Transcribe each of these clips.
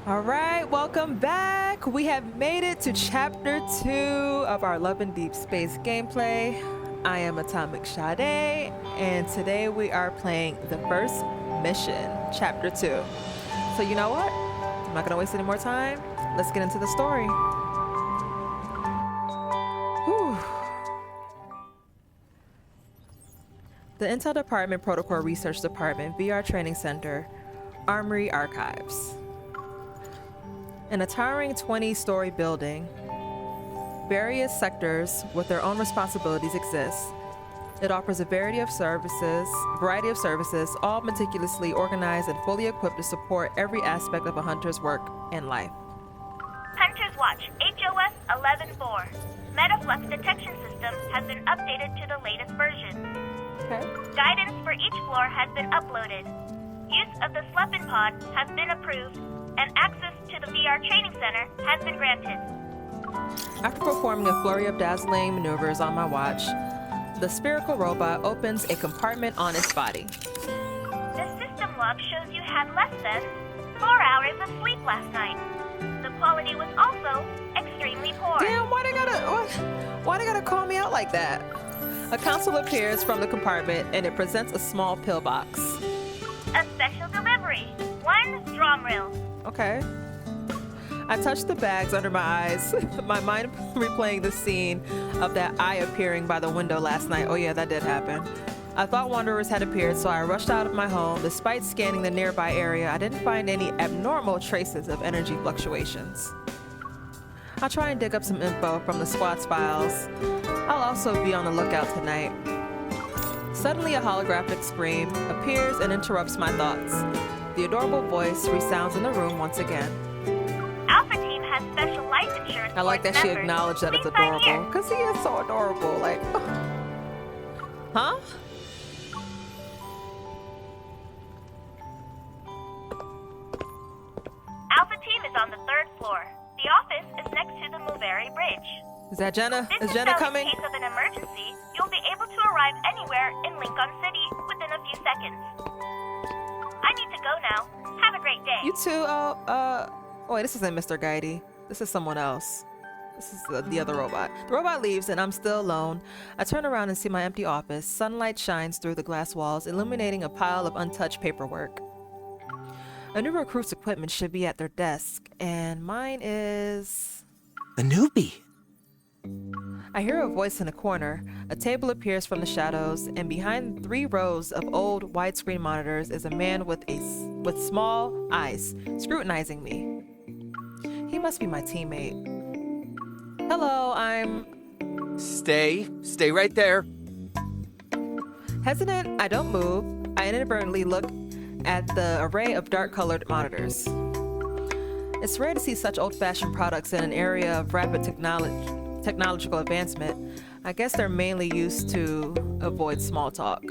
All right, welcome back. We have made it to chapter 2 of our Love and Deep Space gameplay. I am Atomic Sade, and today we are playing the first mission, chapter 2. So you know what? I'm not gonna waste any more time. Let's get into the story. Whew. The Intel Department Protocol Research Department, VR Training Center, Armory Archives. In a towering 20-story building, various sectors with their own responsibilities exist. It offers a variety of services, all meticulously organized and fully equipped to support every aspect of a hunter's work and life. Hunter's Watch, HOS 11-4. Metaflux detection system has been updated to the latest version. Okay. Guidance for each floor has been uploaded. Use of the Sleepin' Pod has been approved, and access to the VR Training Center has been granted. After performing a flurry of dazzling maneuvers on my watch, the spherical robot opens a compartment on its body. The system log shows you had less than 4 hours of sleep last night. The quality was also extremely poor. Damn, why they gotta call me out like that? A console appears from the compartment and it presents a small pill box. A special delivery. 1 drum reel. Okay. I touched the bags under my eyes, my mind replaying the scene of that eye appearing by the window last night. Oh yeah, that did happen. I thought wanderers had appeared, so I rushed out of my home. Despite scanning the nearby area, I didn't find any abnormal traces of energy fluctuations. I'll try and dig up some info from the squad's files. I'll also be on the lookout tonight. Suddenly, a holographic scream appears and interrupts my thoughts. The adorable voice resounds in the room once again. Alpha Team has special life insurance. I like that she members. acknowledged that it's Please sign adorable, here. because he is so adorable. Like, huh? Alpha Team is on the 3rd floor. The office is next to the Mulberry Bridge. Is that Jenna? This Is Jenna so coming? in case of an emergency, you'll be able to arrive anywhere in Lincoln City within a few seconds. I need to go now. Have a great day. You too? Oh, wait, this isn't Mr. Guidey. This is someone else. This is the other robot. The robot leaves and I'm still alone. I turn around and see my empty office. Sunlight shines through the glass walls, illuminating a pile of untouched paperwork. A new recruit's equipment should be at their desk, and mine is... A newbie. I hear a voice in a corner. A table appears from the shadows, and behind 3 rows of old widescreen monitors is a man with small eyes, scrutinizing me. He must be my teammate. Hello, I'm... Stay right there. Hesitant, I don't move. I inadvertently look at the array of dark-colored monitors. It's rare to see such old-fashioned products in an area of rapid technological advancement. I guess they're mainly used to avoid small talk.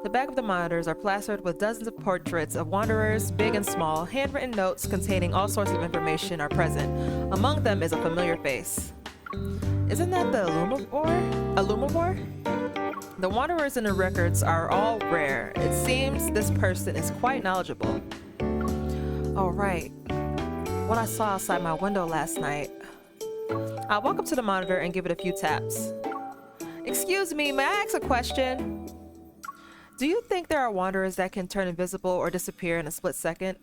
The back of the monitors are plastered with dozens of portraits of wanderers, big and small. Handwritten notes containing all sorts of information are present. Among them is a familiar face. Isn't that the Illumivore? The wanderers in the records are all rare. It seems this person is quite knowledgeable. Oh, right. What I saw outside my window last night. I walk up to the monitor and give it a few taps. Excuse me, may I ask a question? Do you think there are wanderers that can turn invisible or disappear in a split second?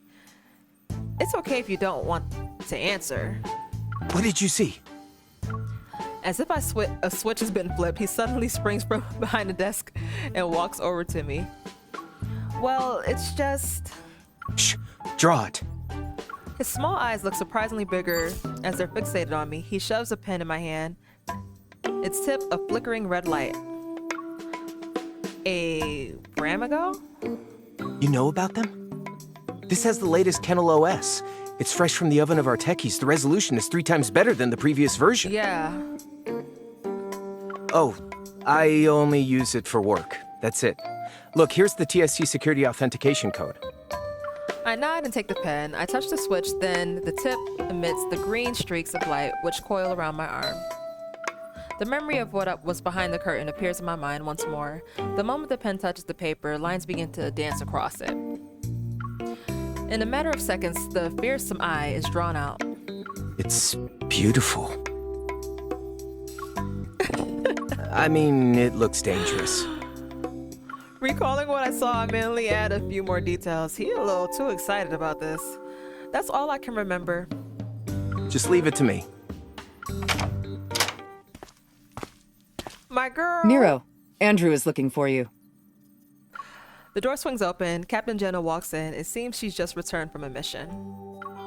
It's okay if you don't want to answer. What did you see? As if a switch has been flipped, he suddenly springs from behind the desk and walks over to me. Well, it's just... Shh, draw it. His small eyes look surprisingly bigger as they're fixated on me. He shoves a pen in my hand. Its tip a flickering red light. A Ramago? You know about them? This has the latest Kennel OS. It's fresh from the oven of our techies. The resolution is 3 times better than the previous version. Yeah. Oh, I only use it for work. That's it. Look, here's the TSC security authentication code. I nod and take the pen. I touch the switch, then the tip emits the green streaks of light which coil around my arm. The memory of what was behind the curtain appears in my mind once more. The moment the pen touches the paper, lines begin to dance across it. In a matter of seconds, the fearsome eye is drawn out. It's beautiful. I mean, it looks dangerous. Recalling what I saw, I mainly add a few more details. He's a little too excited about this. That's all I can remember. Just leave it to me. My girl! Nero, Andrew is looking for you. The door swings open. Captain Jenna walks in. It seems she's just returned from a mission.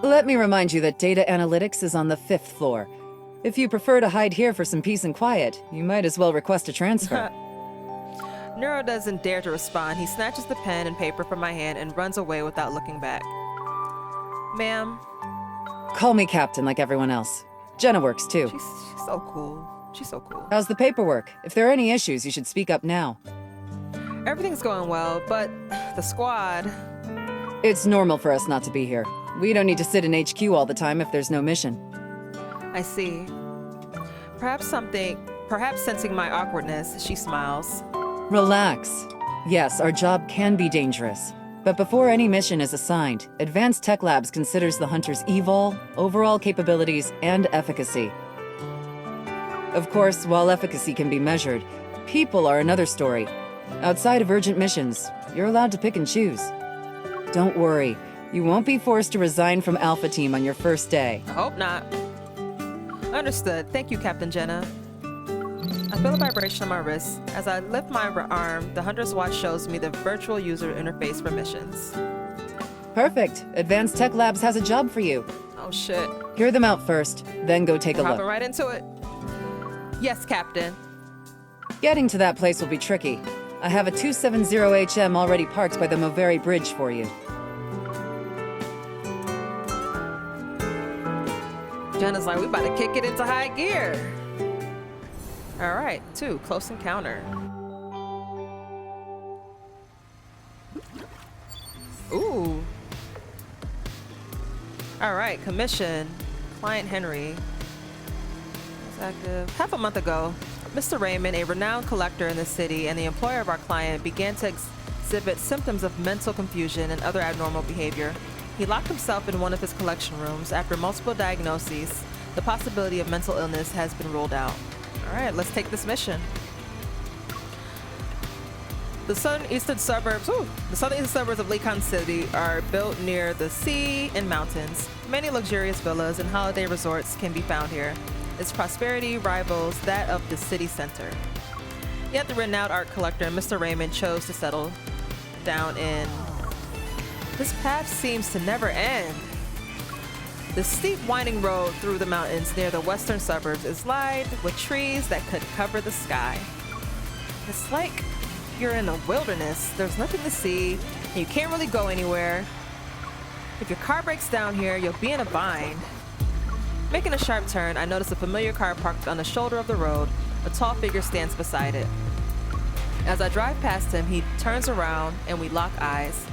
Let me remind you that data analytics is on the 5th floor. If you prefer to hide here for some peace and quiet, you might as well request a transfer. Nero doesn't dare to respond. He snatches the pen and paper from my hand and runs away without looking back. Ma'am? Call me Captain like everyone else. Jenna works too. She's so cool. She's so cool. How's the paperwork? If there are any issues, you should speak up now. Everything's going well, but the squad... It's normal for us not to be here. We don't need to sit in HQ all the time if there's no mission. I see. Perhaps sensing my awkwardness, she smiles. Relax. Yes, our job can be dangerous. But before any mission is assigned, Advanced Tech Labs considers the hunter's evol, overall capabilities, and efficacy. Of course, while efficacy can be measured, people are another story. Outside of urgent missions, you're allowed to pick and choose. Don't worry, you won't be forced to resign from Alpha Team on your first day. I hope not. Understood. Thank you, Captain Jenna. I feel a vibration on my wrist. As I lift my arm, the Hunter's Watch shows me the virtual user interface for missions. Perfect. Advanced Tech Labs has a job for you. Oh, shit. Hear them out first, then go take a Hopping look. right into it. Yes, Captain. Getting to that place will be tricky. I have a 270HM already parked by the Moveri Bridge for you. Jenna's like, we about to kick it into high gear. All right, 2, close encounter. Ooh. All right, commission. Client Henry. It's active. Half a month ago, Mr. Raymond, a renowned collector in the city and the employer of our client, began to exhibit symptoms of mental confusion and other abnormal behavior. He locked himself in one of his collection rooms. After multiple diagnoses, the possibility of mental illness has been ruled out. All right, let's take this mission. The southeastern suburbs of Lincoln City are built near the sea and mountains. Many luxurious villas and holiday resorts can be found here. Its prosperity rivals that of the city center. Yet the renowned art collector, Mr. Raymond, chose to settle down in... This path seems to never end. The steep winding road through the mountains near the western suburbs is lined with trees that could cover the sky. It's like you're in a wilderness. There's nothing to see, and you can't really go anywhere. If your car breaks down here, you'll be in a bind. Making a sharp turn, I notice a familiar car parked on the shoulder of the road. A tall figure stands beside it. As I drive past him, he turns around and we lock eyes.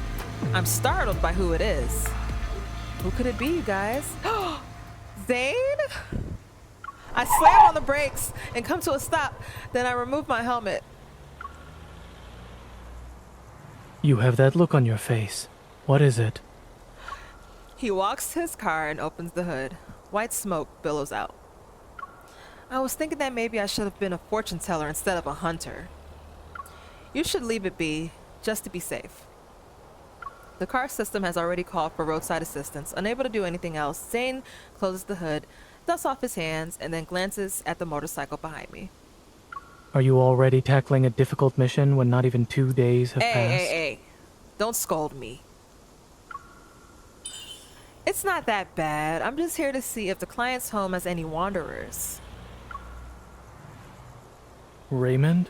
I'm startled by who it is. Who could it be, you guys? Zayne? I slam on the brakes and come to a stop. Then I remove my helmet. You have that look on your face. What is it? He walks to his car and opens the hood. White smoke billows out. I was thinking that maybe I should have been a fortune teller instead of a hunter. You should leave it be, just to be safe. The car system has already called for roadside assistance. Unable to do anything else, Zayne closes the hood, dusts off his hands, and then glances at the motorcycle behind me. Are you already tackling a difficult mission when not even 2 days have passed? Hey. Don't scold me. It's not that bad. I'm just here to see if the client's home has any wanderers. Raymond?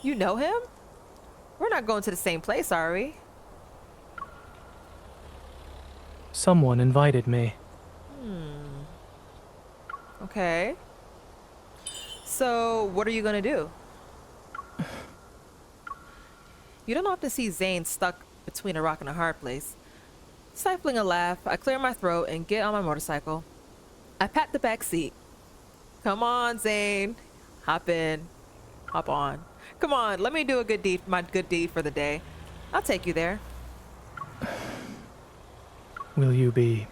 You know him? We're not going to the same place, are we? Someone invited me. Okay. So, what are you gonna do? You don't often see Zayne stuck between a rock and a hard place. Stifling a laugh, I clear my throat and get on my motorcycle. I pat the back seat. Come on, Zayne. Hop in. Hop on. Come on, let me do a good deed, my good deed for the day. I'll take you there. Will you be...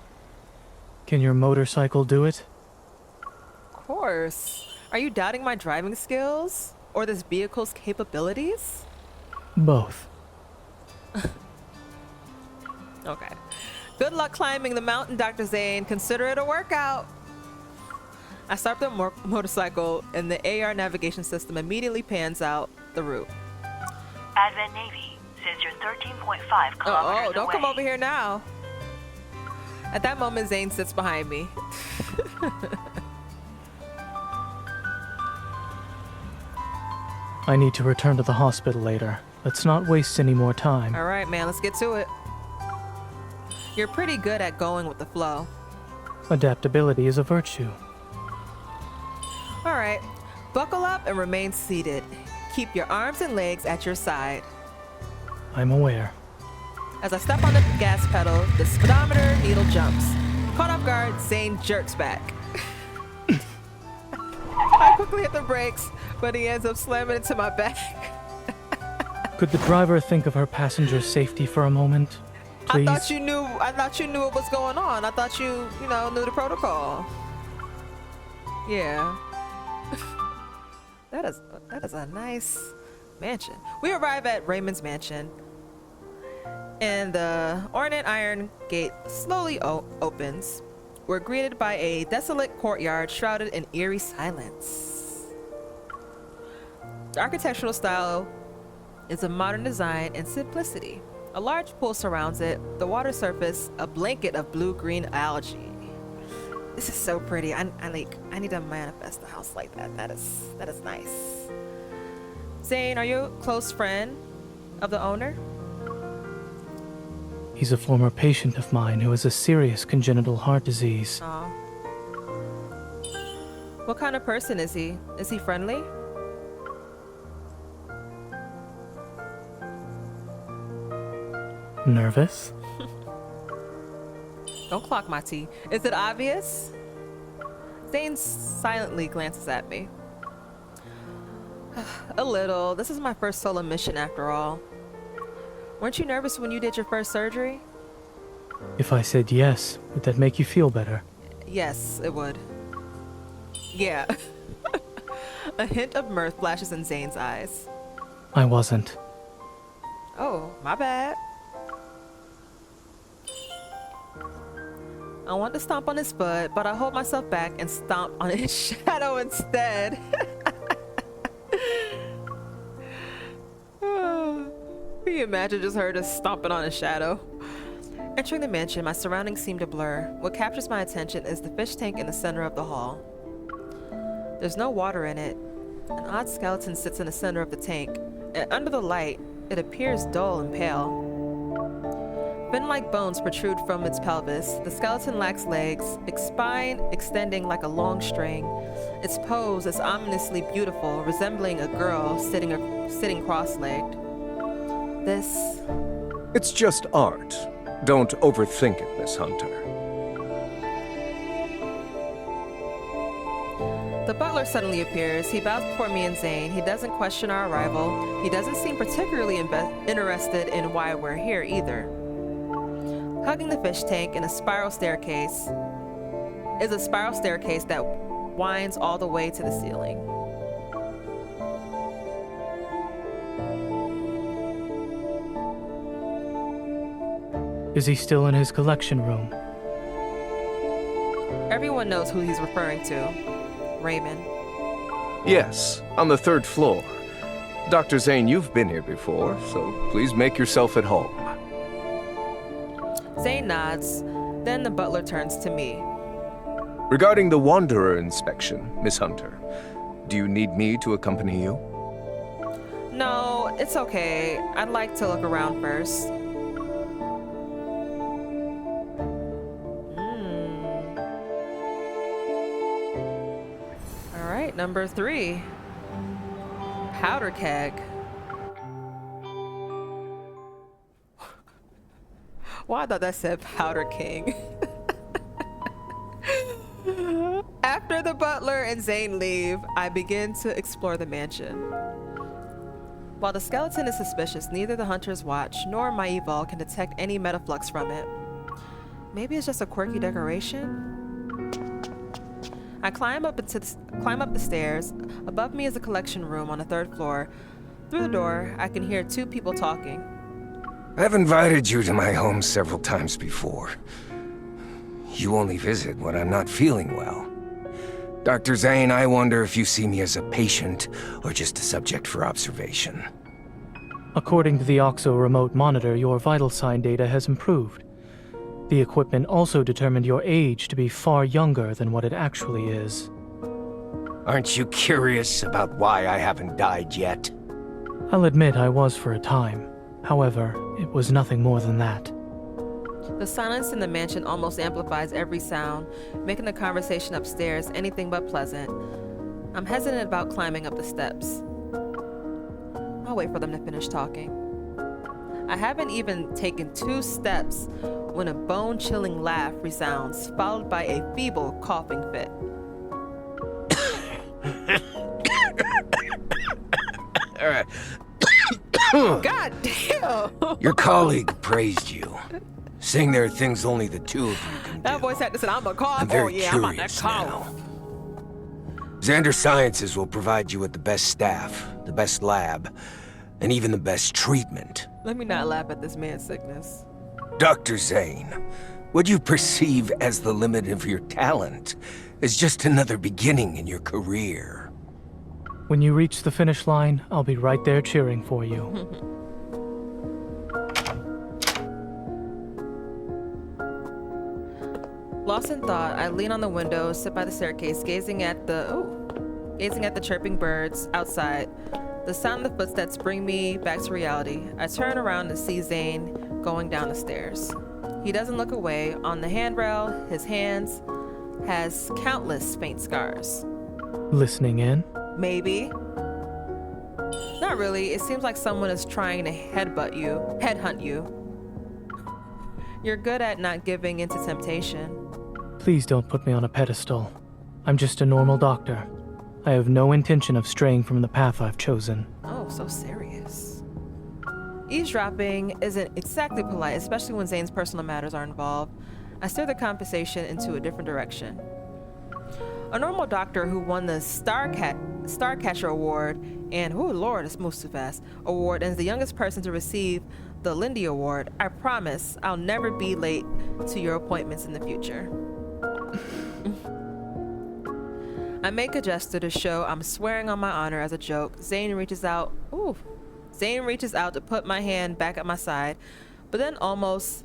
Can your motorcycle do it? Of course. Are you doubting my driving skills? Or this vehicle's capabilities? Both. Okay. Good luck climbing the mountain, Dr. Zayne. Consider it a workout. I start the motorcycle, and the AR navigation system immediately pans out the route. Advent Navy says you're 13.5 kilometers away. Don't come over here now. At that moment, Zayne sits behind me. I need to return to the hospital later. Let's not waste any more time. All right, man, let's get to it. You're pretty good at going with the flow. Adaptability is a virtue. All right, buckle up and remain seated. Keep your arms and legs at your side. I'm aware. As I step on the gas pedal, the speedometer needle jumps. Caught off guard, Zayne jerks back. I quickly hit the brakes, but he ends up slamming into my back. Could the driver think of her passenger's safety for a moment? Please? I thought you knew what was going on. I thought you knew the protocol. Yeah. That is a nice mansion. We arrive at Raymond's mansion, and the ornate iron gate slowly opens. We're greeted by a desolate courtyard shrouded in eerie silence. The architectural style is a modern design and simplicity. A large pool surrounds it, the water surface a blanket of blue-green algae. This is so pretty. I need to manifest a house like that. That is nice. Zayne, are you a close friend of the owner? He's a former patient of mine who has a serious congenital heart disease. Aw. What kind of person is he? Is he friendly? Nervous? Don't clock my tea. Is it obvious? Zayne silently glances at me. A little. This is my first solo mission after all. Weren't you nervous when you did your first surgery? If I said yes, would that make you feel better? Yes, it would. Yeah. A hint of mirth flashes in Zayne's eyes. I wasn't. Oh, my bad. I want to stomp on his foot, but I hold myself back and stomp on his shadow instead. Can you imagine just her just stomping on his shadow? Entering the mansion, my surroundings seem to blur. What captures my attention is the fish tank in the center of the hall. There's no water in it. An odd skeleton sits in the center of the tank, and under the light, it appears dull and pale. Fin-like bones protrude from its pelvis. The skeleton lacks legs, its spine extending like a long string. Its pose is ominously beautiful, resembling a girl sitting cross-legged. This... It's just art. Don't overthink it, Miss Hunter. The butler suddenly appears. He bows before me and Zayne. He doesn't question our arrival. He doesn't seem particularly interested in why we're here either. Hugging the fish tank is a spiral staircase that winds all the way to the ceiling. Is he still in his collection room? Everyone knows who he's referring to. Raymond. Yes, on the 3rd floor. Dr. Zayne, you've been here before, so please make yourself at home. Zayne nods. Then the butler turns to me. Regarding the Wanderer inspection, Miss Hunter, do you need me to accompany you? No, it's okay. I'd like to look around first. All right, number 3. Powder keg. Well, I thought that said Powder King. After the butler and Zayne leave, I begin to explore the mansion. While the skeleton is suspicious, neither the Hunter's Watch nor my Evol can detect any metaflux from it. Maybe it's just a quirky decoration? I climb up the stairs. Above me is a collection room on the 3rd floor. Through the door, I can hear 2 people talking. I've invited you to my home several times before. You only visit when I'm not feeling well. Dr. Zayne, I wonder if you see me as a patient or just a subject for observation. According to the OXO remote monitor, your vital sign data has improved. The equipment also determined your age to be far younger than what it actually is. Aren't you curious about why I haven't died yet? I'll admit I was for a time. However, it was nothing more than that. The silence in the mansion almost amplifies every sound, making the conversation upstairs anything but pleasant. I'm hesitant about climbing up the steps. I'll wait for them to finish talking. I haven't even taken 2 steps when a bone-chilling laugh resounds, followed by a feeble coughing fit. God damn! Your colleague praised you, saying there are things only the 2 of you can do. That voice actor said, I'm a cough. I'm very Oh yeah, I'm on that curious cough. now. Xander Sciences will provide you with the best staff, the best lab, and even the best treatment. Let me not laugh at this man's sickness. Dr. Zayne, what you perceive as the limit of your talent is just another beginning in your career. When you reach the finish line, I'll be right there cheering for you. Lost in thought, I lean on the window, sit by the staircase, gazing at the chirping birds outside. The sound of the footsteps bring me back to reality. I turn around and see Zayne going down the stairs. He doesn't look away. On the handrail, his hands has countless faint scars. Listening in? Maybe. Not really. It seems like someone is trying to headhunt you. You're good at not giving into temptation. Please don't put me on a pedestal. I'm just a normal doctor. I have no intention of straying from the path I've chosen. Oh, so serious. Eavesdropping isn't exactly polite, especially when Zayne's personal matters are involved. I steer the conversation into a different direction. A normal doctor who won the Starcatcher Award and, oh lord, it's moved too fast, award, and is the youngest person to receive the Lindy Award. I promise I'll never be late to your appointments in the future. I make a gesture to show I'm swearing on my honor as a joke. Zayne reaches out to put my hand back at my side, but then an almost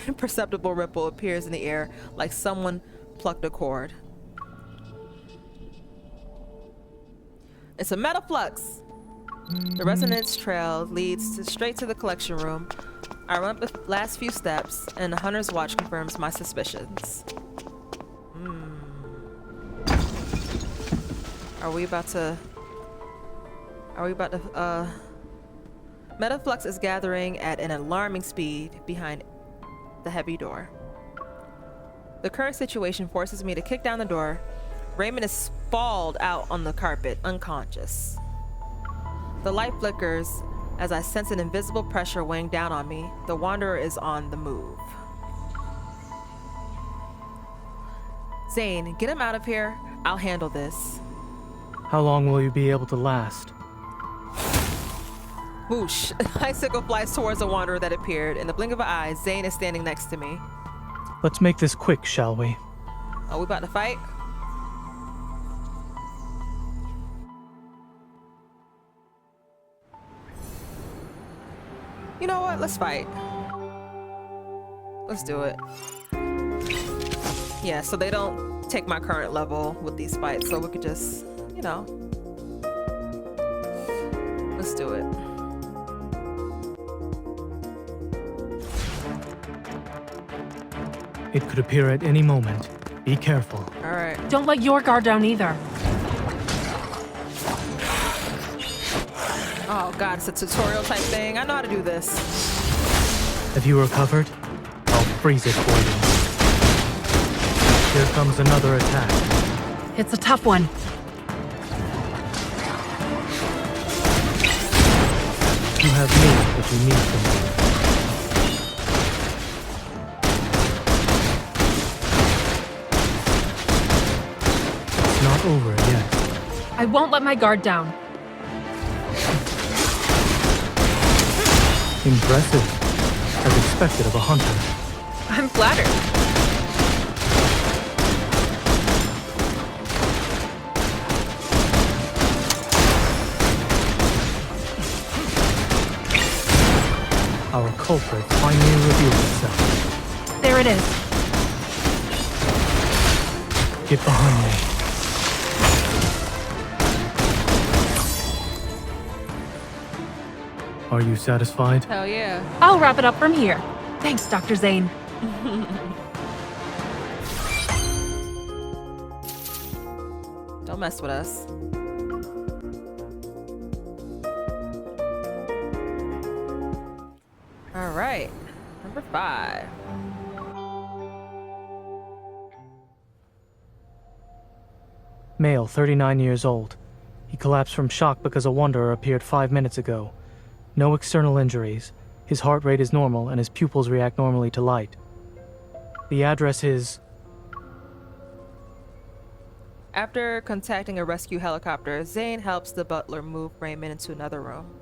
imperceptible ripple appears in the air, like someone plucked a cord. It's a metaflux. The resonance trail leads straight to the collection room. I run up the last few steps, and the Hunter's Watch confirms my suspicions. Are we about to... Metaflux is gathering at an alarming speed behind the heavy door. The current situation forces me to kick down the door. Raymond is sprawled out on the carpet, unconscious. The light flickers as I sense an invisible pressure weighing down on me. The Wanderer is on the move. Zayne, get him out of here. I'll handle this. How long will you be able to last? Whoosh. Icicle flies towards the Wanderer that appeared. In the blink of an eye, Zayne is standing next to me. Let's make this quick, shall we? Are we about to fight? You know what? Let's fight. Let's do it. Yeah, so they don't take my current level with these fights, so we could just, you know. Let's do it. It could appear at any moment. Be careful. All right. Don't let your guard down either. Oh god, it's a tutorial type thing. I know how to do this. Have you recovered? I'll freeze it for you. Here comes another attack. It's a tough one. You have me, but you need them. It's not over yet. I won't let my guard down. Impressive. As expected of a hunter. I'm flattered. Our culprit finally revealed itself. There it is. Get behind me. Are you satisfied? Hell yeah. I'll wrap it up from here. Thanks, Dr. Zayne. Don't mess with us. All right, number 5. Male, 39 years old. He collapsed from shock because a wanderer appeared 5 minutes ago. No external injuries. His heart rate is normal and his pupils react normally to light. The address is... After contacting a rescue helicopter, Zayne helps the butler move Raymond into another room.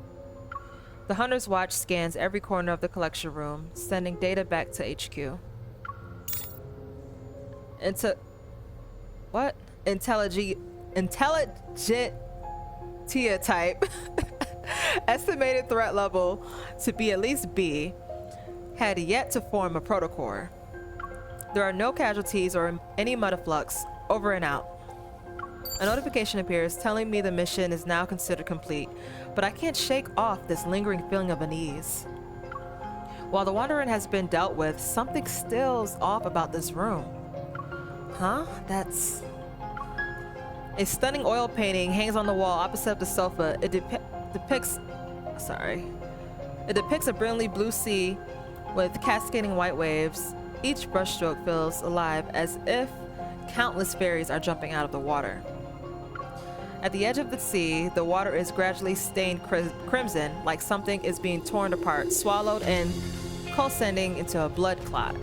The Hunter's Watch scans every corner of the collection room, sending data back to HQ. What? Intelligent Tia type. Estimated threat level to be at least B. Had yet to form a protocore. There are no casualties or any mutaflux. Over and out. A notification appears telling me the mission is now considered complete, but I can't shake off this lingering feeling of unease. While the Wanderer has been dealt with, something still's off about this room. Huh? That's... A stunning oil painting hangs on the wall opposite the sofa. It depicts a brilliantly blue sea with cascading white waves. Each brushstroke feels alive as if countless fairies are jumping out of the water. At the edge of the sea, the water is gradually stained crimson, like something is being torn apart, swallowed, and descending into a blood clot.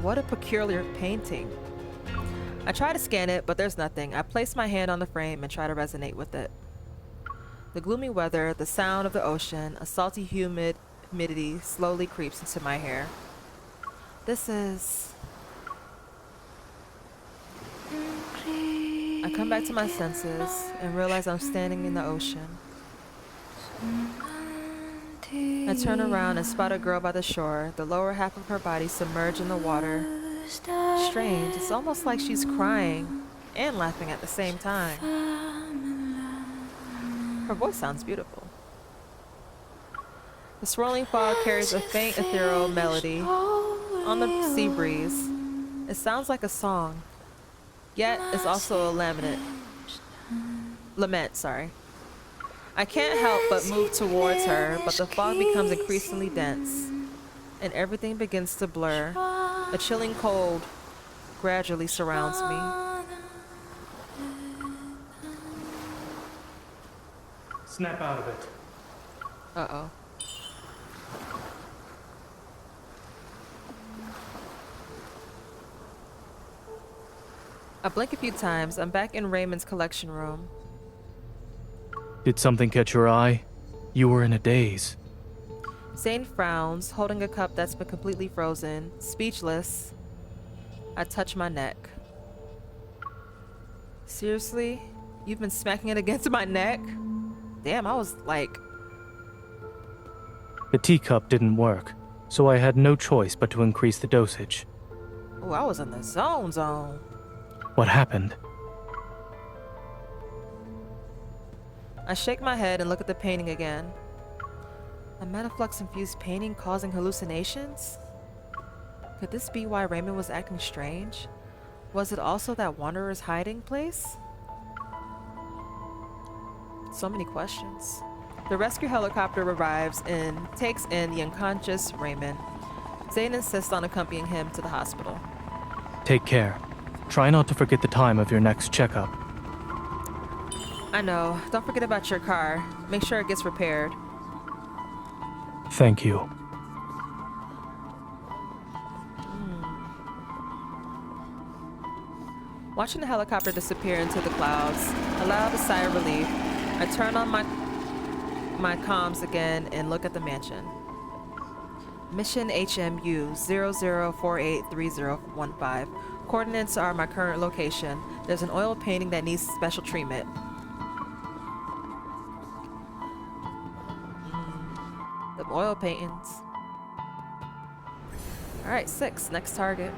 What a peculiar painting. I try to scan it, but there's nothing. I place my hand on the frame and try to resonate with it. The gloomy weather, the sound of the ocean, a salty humidity slowly creeps into my hair. This is... I come back to my senses and realize I'm standing in the ocean. I turn around and spot a girl by the shore, the lower half of her body submerged in the water. Strange, it's almost like she's crying and laughing at the same time. Her voice sounds beautiful. The swirling fog carries a faint ethereal melody on the sea breeze. It sounds like a song, yet it's also a lament. I can't help but move towards her, but the fog becomes increasingly dense, and everything begins to blur. A chilling cold gradually surrounds me. Snap out of it. Uh-oh. I blink a few times. I'm back in Raymond's collection room. Did something catch your eye? You were in a daze. Zayne frowns, holding a cup that's been completely frozen. Speechless, I touch my neck. Seriously? You've been smacking it against my neck? Damn, I was like... The teacup didn't work, so I had no choice but to increase the dosage. Oh, I was in the zone. What happened? I shake my head and look at the painting again. A metaflux-infused painting causing hallucinations? Could this be why Raymond was acting strange? Was it also that Wanderer's hiding place? So many questions. The rescue helicopter arrives and takes in the unconscious Raymond. Zayne insists on accompanying him to the hospital. Take care. Try not to forget the time of your next checkup. I know. Don't forget about your car. Make sure it gets repaired. Thank you. Watching the helicopter disappear into the clouds, I let out a sigh of relief. I turn on my comms again and look at the mansion. Mission HMU 00483015. Coordinates are my current location. There's an oil painting that needs special treatment. The oil paintings. Alright, 6. Next target.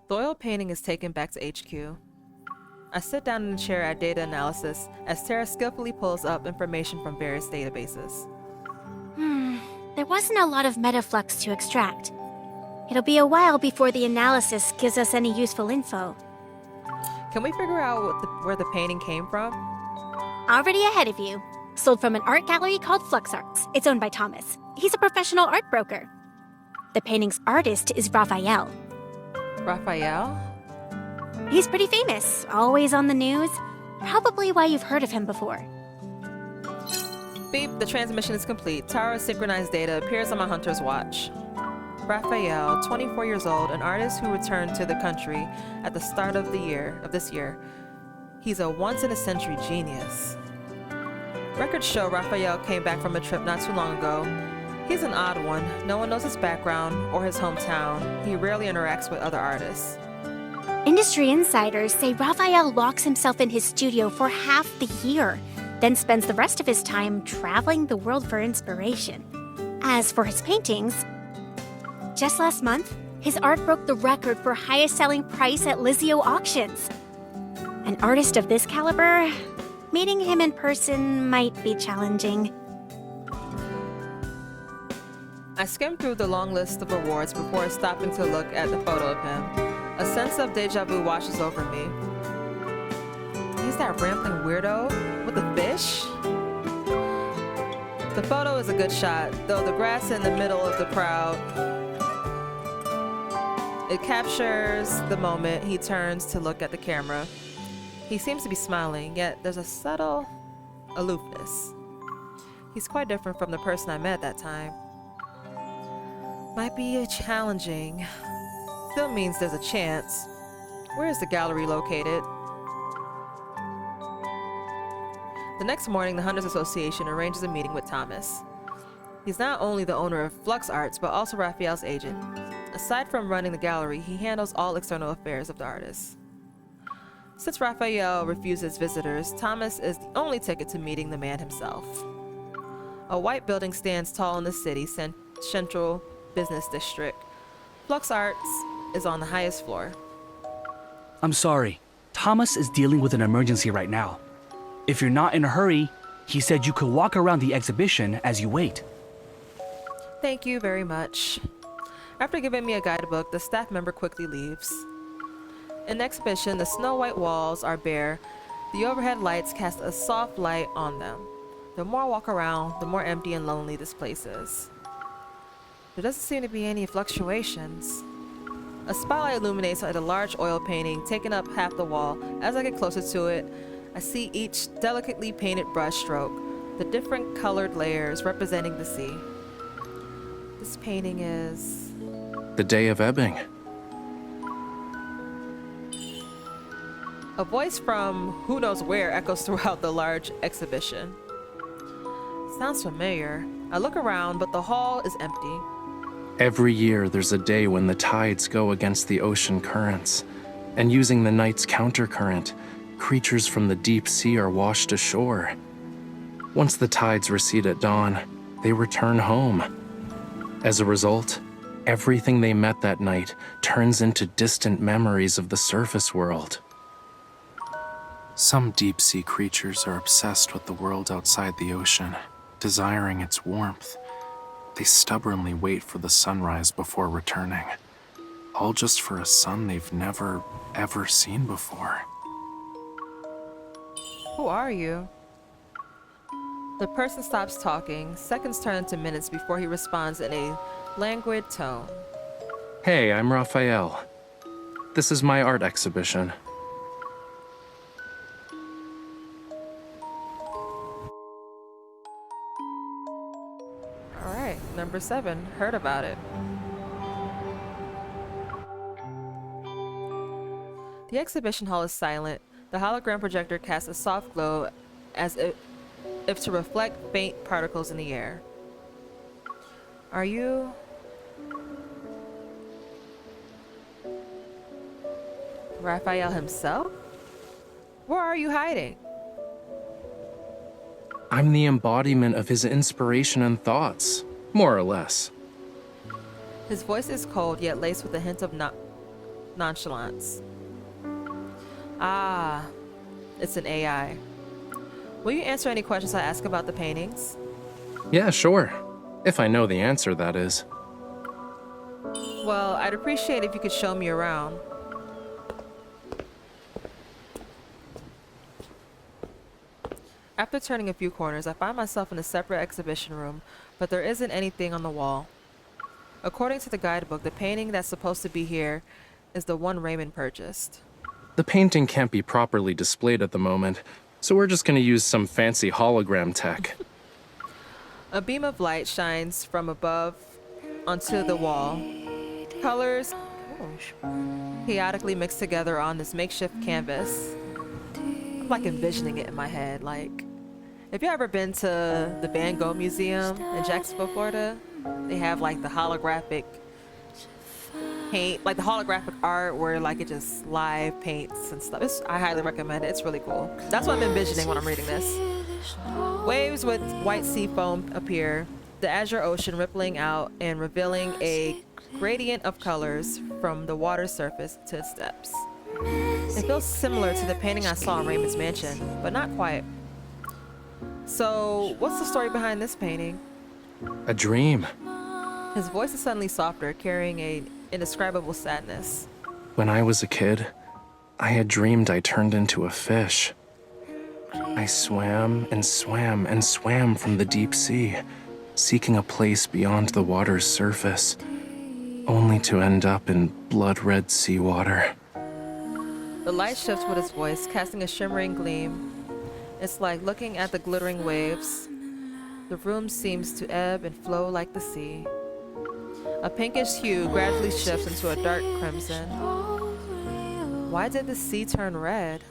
The oil painting is taken back to HQ. I sit down in a chair at data analysis as Tara skillfully pulls up information from various databases. There wasn't a lot of metaflux to extract. It'll be a while before the analysis gives us any useful info. Can we figure out where the painting came from? Already ahead of you. Sold from an art gallery called Flux Arts. It's owned by Thomas. He's a professional art broker. The painting's artist is Rafayel. Rafayel? He's pretty famous, always on the news. Probably why you've heard of him before. Beep, the transmission is complete. Tower of synchronized data appears on my hunter's watch. Rafayel, 24 years old, an artist who returned to the country at the start of this year. He's a once-in-a-century genius. Records show Rafayel came back from a trip not too long ago. He's an odd one. No one knows his background or his hometown. He rarely interacts with other artists. Industry insiders say Rafayel locks himself in his studio for half the year, then spends the rest of his time traveling the world for inspiration. As for his paintings, just last month, his art broke the record for highest selling price at Lizio auctions. An artist of this caliber, meeting him in person might be challenging. I skimmed through the long list of awards before stopping to look at the photo of him. A sense of deja vu washes over me. He's that rambling weirdo with a fish? The photo is a good shot, though the grass in the middle of the crowd. It captures the moment he turns to look at the camera. He seems to be smiling, yet there's a subtle aloofness. He's quite different from the person I met that time. Might be challenging. Still means there's a chance. Where is the gallery located? The next morning, the Hunters Association arranges a meeting with Thomas. He's not only the owner of Flux Arts, but also Raphael's agent. Aside from running the gallery, he handles all external affairs of the artist. Since Rafayel refuses visitors, Thomas is the only ticket to meeting the man himself. A white building stands tall in the city's central business district. Flux Arts is on the highest floor. I'm sorry. Thomas is dealing with an emergency right now. If you're not in a hurry, he said you could walk around the exhibition as you wait. Thank you very much. After giving me a guidebook, the staff member quickly leaves. In the exhibition, the snow-white walls are bare. The overhead lights cast a soft light on them. The more I walk around, the more empty and lonely this place is. There doesn't seem to be any fluctuations. A spotlight illuminates a large oil painting, taking up half the wall. As I get closer to it, I see each delicately painted brush stroke, the different colored layers representing the sea. This painting is... The Day of Ebbing. A voice from who knows where echoes throughout the large exhibition. Sounds familiar. I look around, but the hall is empty. Every year there's a day when the tides go against the ocean currents, and using the night's countercurrent, creatures from the deep sea are washed ashore. Once the tides recede at dawn, they return home. As a result, everything they met that night turns into distant memories of the surface world. Some deep-sea creatures are obsessed with the world outside the ocean, desiring its warmth. They stubbornly wait for the sunrise before returning, all just for a sun they've never, ever seen before. Who are you? The person stops talking. Seconds turn into minutes before he responds in a languid tone. Hey, I'm Rafayel. This is my art exhibition. Number 7 heard about it. The exhibition hall is silent. The hologram projector casts a soft glow as if to reflect faint particles in the air. Are you... Rafayel himself? Where are you hiding? I'm the embodiment of his inspiration and thoughts, more or less. His voice is cold, yet laced with a hint of nonchalance. Ah, it's an AI. Will you answer any questions I ask about the paintings? Yeah, sure. If I know the answer, that is. Well, I'd appreciate if you could show me around. After turning a few corners, I find myself in a separate exhibition room, but there isn't anything on the wall. According to the guidebook, the painting that's supposed to be here is the one Raymond purchased. The painting can't be properly displayed at the moment, so we're just gonna use some fancy hologram tech. A beam of light shines from above onto the wall. Colors chaotically mixed together on this makeshift canvas. I'm like envisioning it in my head. Like, have you ever been to the Van Gogh Museum in Jacksonville, Florida? They have like the holographic paint, like the holographic art where like it just live paints and stuff. I highly recommend it. It's really cool. That's what I'm envisioning when I'm reading this. Waves with white sea foam appear, the azure ocean rippling out and revealing a gradient of colors from the water surface to its depths. It feels similar to the painting I saw in Raymond's mansion, but not quite. So, what's the story behind this painting? A dream. His voice is suddenly softer, carrying an indescribable sadness. When I was a kid, I had dreamed I turned into a fish. I swam and swam and swam from the deep sea, seeking a place beyond the water's surface, only to end up in blood-red seawater. The light shifts with his voice, casting a shimmering gleam. It's like looking at the glittering waves. The room seems to ebb and flow like the sea. A pinkish hue gradually shifts into a dark crimson. Why did the sea turn red?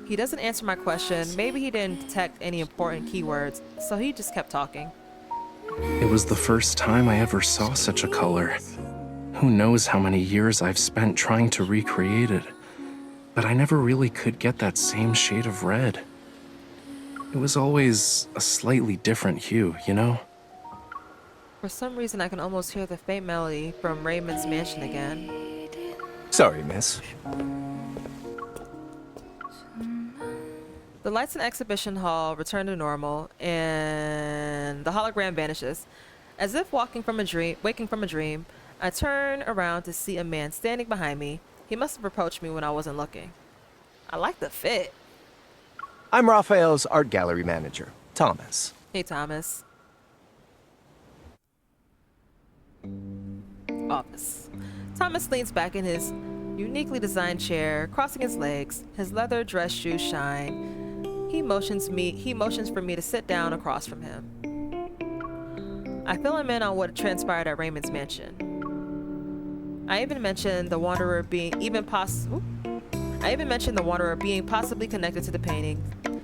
He doesn't answer my question. Maybe he didn't detect any important keywords, so he just kept talking. It was the first time I ever saw such a color. Who knows how many years I've spent trying to recreate it, but I never really could get that same shade of red. It was always a slightly different hue, you know? For some reason, I can almost hear the faint melody from Raymond's mansion again. Sorry, miss. The lights in the exhibition hall return to normal, and the hologram vanishes. As if waking from a dream, I turn around to see a man standing behind me. He must have approached me when I wasn't looking. I like the fit. I'm Raphael's art gallery manager, Thomas. Hey, Thomas. Office. Thomas leans back in his uniquely designed chair, crossing his legs. His leather dress shoes shine. He motions for me to sit down across from him. I fill him in on what transpired at Raymond's mansion. I even mentioned the Wanderer being possibly connected to the painting.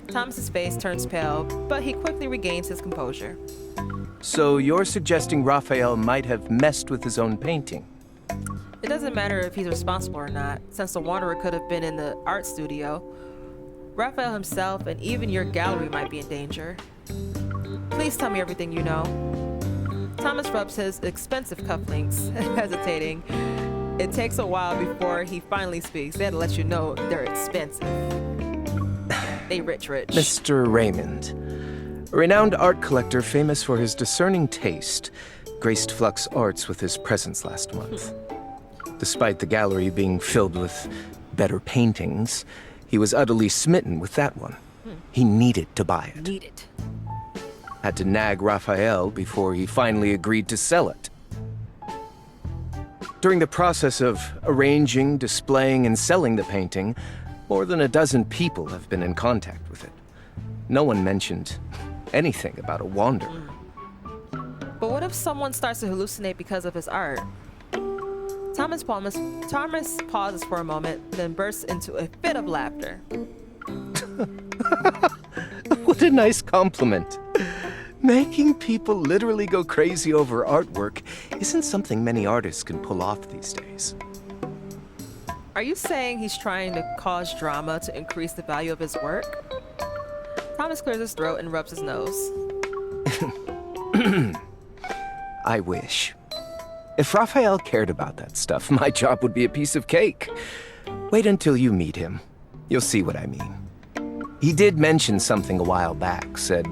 Thomas's face turns pale, but he quickly regains his composure. So you're suggesting Raphael might have messed with his own painting? It doesn't matter if he's responsible or not, since the Wanderer could have been in the art studio. Rafayel himself and even your gallery might be in danger. Please tell me everything you know. Thomas rubs his expensive cufflinks, hesitating. It takes a while before he finally speaks. They had to let you know they're expensive. They rich. Mr. Raymond, a renowned art collector famous for his discerning taste, graced Flux Arts with his presence last month. Despite the gallery being filled with better paintings, he was utterly smitten with that one. He needed to buy it. Had to nag Rafayel before he finally agreed to sell it. During the process of arranging, displaying, and selling the painting, more than a dozen people have been in contact with it. No one mentioned anything about a wanderer. But what if someone starts to hallucinate because of his art? Thomas pauses for a moment, then bursts into a fit of laughter. What a nice compliment. Making people literally go crazy over artwork isn't something many artists can pull off these days. Are you saying he's trying to cause drama to increase the value of his work? Thomas clears his throat and rubs his nose. I wish. If Rafayel cared about that stuff, my job would be a piece of cake. Wait until you meet him. You'll see what I mean. He did mention something a while back, said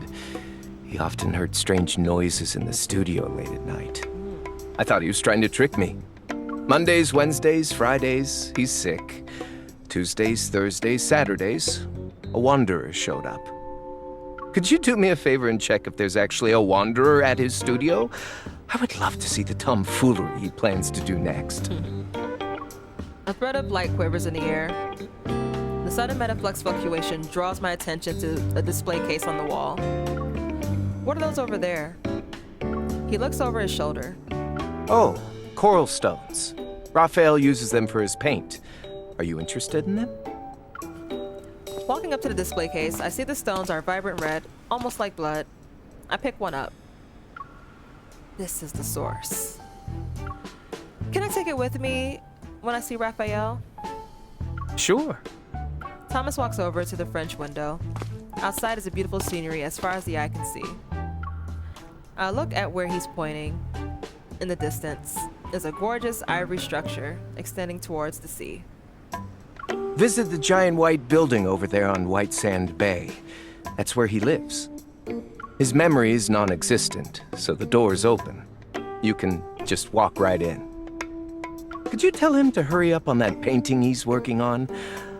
he often heard strange noises in the studio late at night. I thought he was trying to trick me. Mondays, Wednesdays, Fridays, he's sick. Tuesdays, Thursdays, Saturdays, a wanderer showed up. Could you do me a favor and check if there's actually a wanderer at his studio? I would love to see the tomfoolery he plans to do next. A thread of light quivers in the air. The sudden metaflux fluctuation draws my attention to a display case on the wall. What are those over there? He looks over his shoulder. Oh, coral stones. Rafayel uses them for his paint. Are you interested in them? Walking up to the display case, I see the stones are vibrant red, almost like blood. I pick one up. This is the source. Can I take it with me when I see Rafayel? Sure. Thomas walks over to the French window. Outside is a beautiful scenery as far as the eye can see. I look at where he's pointing. In the distance is a gorgeous ivory structure extending towards the sea. Visit the giant white building over there on White Sand Bay. That's where he lives. His memory is non-existent, so the door's open. You can just walk right in. Could you tell him to hurry up on that painting he's working on?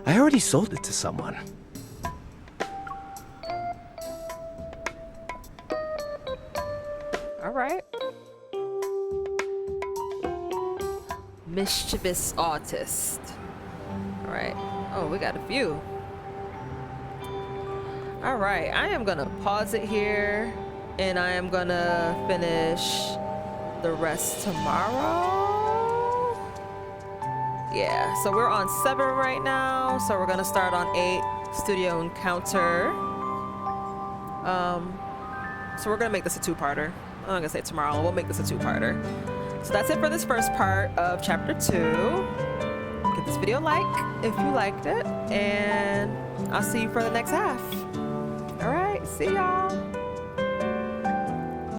I already sold it to someone. All right. Mischievous artist. All right. Oh, we got a few. All right. I am gonna pause it here, and I am gonna finish the rest tomorrow. Yeah. So we're on 7 right now. So we're gonna start on 8. Studio Encounter. So we're gonna make this a 2-parter. I'm not gonna say tomorrow. We'll make this a 2-parter. So that's it for this first part of chapter 2. Give this video a like if you liked it, and I'll see you for the next half. All right, see y'all.